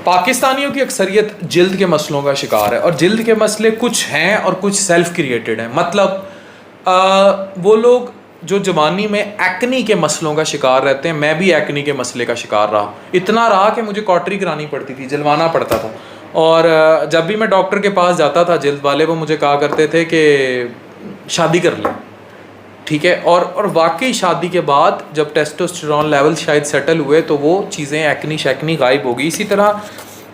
पाकिस्तानियों की अक्सरियत जिल्द के मसलों का शिकार है, और जिल्द के मसले कुछ हैं और कुछ सेल्फ क्रिएटेड हैं। मतलब वो लोग जो जवानी में एक्नी के मसलों का शिकार रहते हैं, मैं भी एक्नी के मसले का शिकार रहा, इतना रहा कि मुझे कॉटरी करानी पड़ती थी, जलवाना पड़ता था। और जब भी मैं डॉक्टर के पास जाता था, जिल्द वाले वो मुझे कहा करते थे कि शादी कर ले, ठीक है। और वाकई शादी के बाद जब टेस्टोस्टेरोन लेवल शायद सेटल हुए तो वो चीज़ें एक्नी शैकनी गायब हो गई। इसी तरह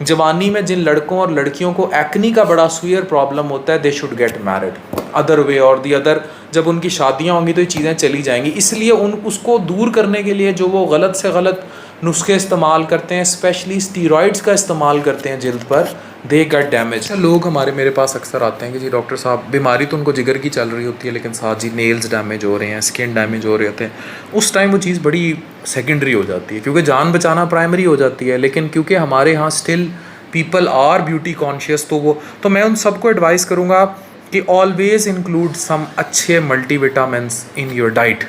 जवानी में जिन लड़कों और लड़कियों को एक्नी का बड़ा सुयर प्रॉब्लम होता है, they should get married, other way और दी अदर। जब उनकी शादियां होंगी तो ये चीज़ें चली जाएंगी। इसलिए उसको दूर करने के लिए जो वो गलत से गलत नुस्खे इस्तेमाल करते हैं, स्पेशली स्टीरॉइड्स का इस्तेमाल करते हैं जिल्द पर, दे गेट डैमेज। लोग मेरे पास अक्सर आते हैं कि जी डॉक्टर साहब, बीमारी तो उनको जिगर की चल रही होती है, लेकिन साथ जी नेल्स डैमेज हो रहे हैं, स्किन डैमेज हो रहे होते हैं। उस टाइम वो चीज़ बड़ी सेकेंडरी हो जाती है, क्योंकि जान बचाना प्राइमरी हो जाती है। लेकिन क्योंकि हमारे यहाँ still people are beauty conscious, तो मैं उन सबको एडवाइस करूँगा कि ऑलवेज़ इंक्लूड सम अच्छे मल्टीविटामिन्स इन योर डाइट।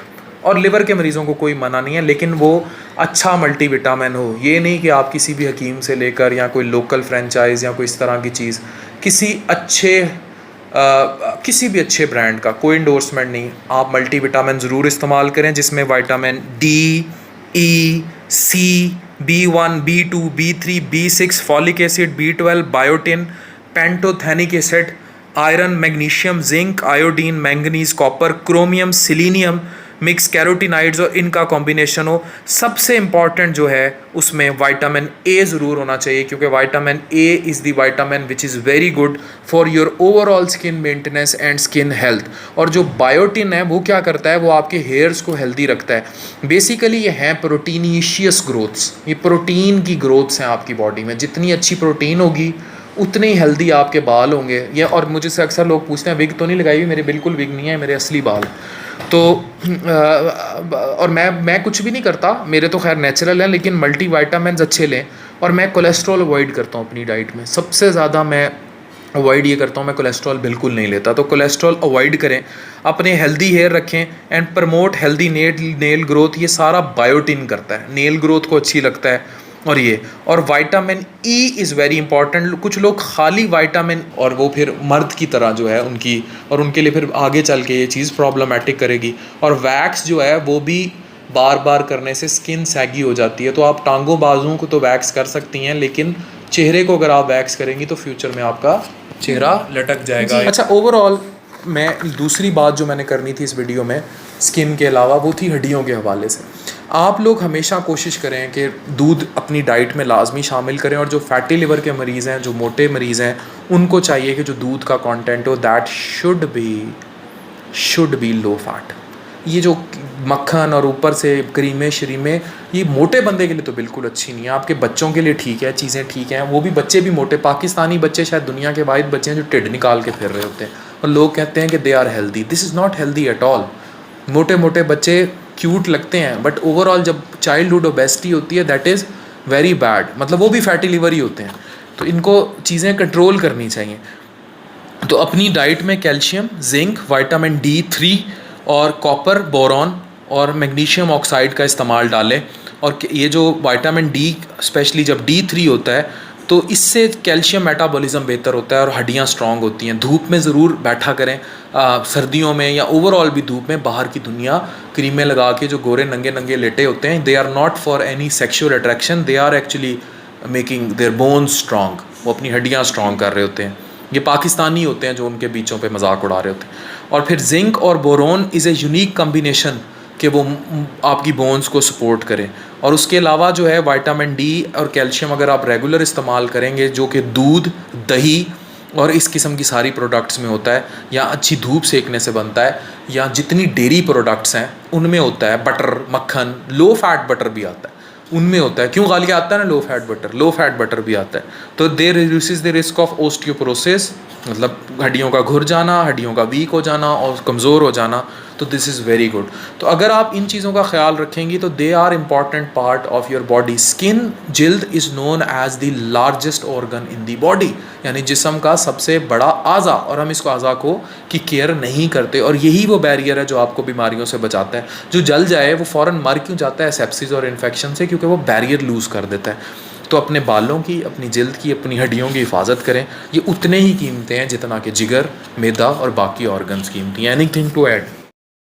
और लिवर के मरीज़ों को कोई मना नहीं है, लेकिन वो अच्छा मल्टीविटामिन हो। ये नहीं कि आप किसी भी हकीम से लेकर या कोई लोकल फ्रेंचाइज या कोई इस तरह की चीज़, किसी भी अच्छे ब्रांड का कोई इंडोर्समेंट नहीं, आप मल्टीविटामिन ज़रूर इस्तेमाल करें, जिसमें विटामिन डी, ई, सी, B1, B2, B3, B6, folic acid, B12, biotin, pantothenic acid, iron, magnesium, zinc, iodine, manganese, copper, chromium, selenium, mix carotenoids और इनका कॉम्बिनेशन हो। सबसे इम्पॉर्टेंट जो है उसमें विटामिन ए ज़रूर होना चाहिए, क्योंकि vitamin A is the vitamin which is very good for your overall skin maintenance and skin health. और जो बायोटिन है वो क्या करता है, वो आपके हेयर्स को हेल्दी रखता है। बेसिकली ये हैं प्रोटीनीशियस ग्रोथ्स, ये प्रोटीन की ग्रोथ्स हैं आपकी बॉडी में। जितनी अच्छी प्रोटीन होगी उतने ही हेल्दी आपके बाल होंगे। ये और मुझे से अक्सर लोग पूछते हैं विग तो नहीं लगाई हुई, मेरे बिल्कुल विग नहीं है, मेरे असली बाल। तो और मैं कुछ भी नहीं करता, मेरे तो खैर नेचुरल हैं, लेकिन मल्टी वाइटामिन अच्छे लें। और मैं कोलेस्ट्रॉल अवॉइड करता हूँ अपनी डाइट में, सबसे ज़्यादा मैं अवॉइड ये करता हूँ, मैं कोलेस्ट्रॉल बिल्कुल नहीं लेता। तो कोलेस्ट्रॉल अवॉइड करें, अपने हेल्दी हेयर रखें and promote healthy nail growth. ये सारा बायोटिन करता है, नेल ग्रोथ को अच्छी लगता है। और vitamin E is very important. कुछ लोग खाली विटामिन, और वो फिर मर्द की तरह जो है उनकी, और उनके लिए फिर आगे चल के ये चीज़ प्रॉब्लमेटिक करेगी। और वैक्स जो है वो भी बार बार करने से स्किन सैगी हो जाती है। तो आप टांगों बाजुओं को तो वैक्स कर सकती हैं, लेकिन चेहरे को अगर आप वैक्स करेंगी तो फ्यूचर में आपका चेहरा लटक जाएगा। अच्छा, ओवरऑल मैं दूसरी बात जो मैंने करनी थी इस वीडियो में स्किन के अलावा, वो थी हड्डियों के हवाले से। आप लोग हमेशा कोशिश करें कि दूध अपनी डाइट में लाजमी शामिल करें। और जो फैटी लिवर के मरीज़ हैं, जो मोटे मरीज़ हैं, उनको चाहिए कि जो दूध का कंटेंट हो that should be low fat. ये जो मक्खन और ऊपर से क्रीमें शरीमें, ये मोटे बंदे के लिए तो बिल्कुल अच्छी नहीं है। आपके बच्चों के लिए ठीक है, चीज़ें ठीक हैं, वो भी बच्चे भी मोटे। पाकिस्तानी बच्चे शायद दुनिया के वाहिद बच्चे हैं जो टिड निकाल के फिर रहे होते हैं, और लोग कहते हैं कि they are healthy. This is not healthy at all. मोटे मोटे बच्चे क्यूट लगते हैं, बट ओवरऑल जब चाइल्डहुड ओबेसिटी होती है दैट इज़ वेरी बैड। मतलब वो भी फैटी लिवर ही होते हैं। तो इनको चीज़ें कंट्रोल करनी चाहिए। तो अपनी डाइट में कैल्शियम, जिंक, विटामिन D3 और कॉपर, बोरॉन और मैग्नीशियम ऑक्साइड का इस्तेमाल डालें। और ये जो विटामिन डी, स्पेशली जब D3 होता है तो इससे कैल्शियम मेटाबॉलिज्म बेहतर होता है और हड्डियाँ स्ट्रॉन्ग होती हैं। धूप में ज़रूर बैठा करें, सर्दियों में या ओवरऑल भी धूप में। बाहर की दुनिया क्रीमें लगा के जो गोरे नंगे नंगे लेटे होते हैं, they are not for any sexual attraction, they are actually making their bones strong. वो अपनी हड्डियाँ स्ट्रॉन्ग कर रहे होते हैं। ये पाकिस्तानी होते हैं जो उनके बीचों पे मजाक उड़ा रहे होते हैं। और फिर जिंक और boron is a unique combination कि वो आपकी बोन्स को सपोर्ट करें। और उसके अलावा जो है विटामिन डी और कैल्शियम अगर आप रेगुलर इस्तेमाल करेंगे, जो कि दूध, दही और इस किस्म की सारी प्रोडक्ट्स में होता है, या अच्छी धूप सेकने से बनता है, या जितनी डेयरी प्रोडक्ट्स हैं उनमें होता है, बटर, मक्खन, लो फैट बटर भी आता है उनमें होता है। क्यों गालियाँ आता है ना, लो फैट बटर भी आता है। तो they reduces the risk of osteoporosis, मतलब हड्डियों का घुर जाना, हड्डियों का वीक हो जाना और कमज़ोर हो जाना। तो दिस इज़ वेरी गुड। तो अगर आप इन चीज़ों का ख्याल रखेंगी तो they are important part of your body. Skin, जिल्द is known as the largest organ in the body, यानी जिस्म का सबसे बड़ा आज़ा, और हम इसको आज़ा को की केयर नहीं करते। और यही वो बैरियर है जो आपको बीमारियों से बचाता है। जो जल जाए वो फ़ौरन मर क्यों जाता है सेप्सिस और इन्फेक्शन से, क्योंकि वो बैरियर लूज़ कर देता है। तो अपने बालों की, अपनी जिल्द की, अपनी हड्डियों की हिफाजत करें। ये उतने ही कीमती हैं जितना कि जिगर, मैदा और बाकी ऑर्गन्स कीमती हैं। Anything to add?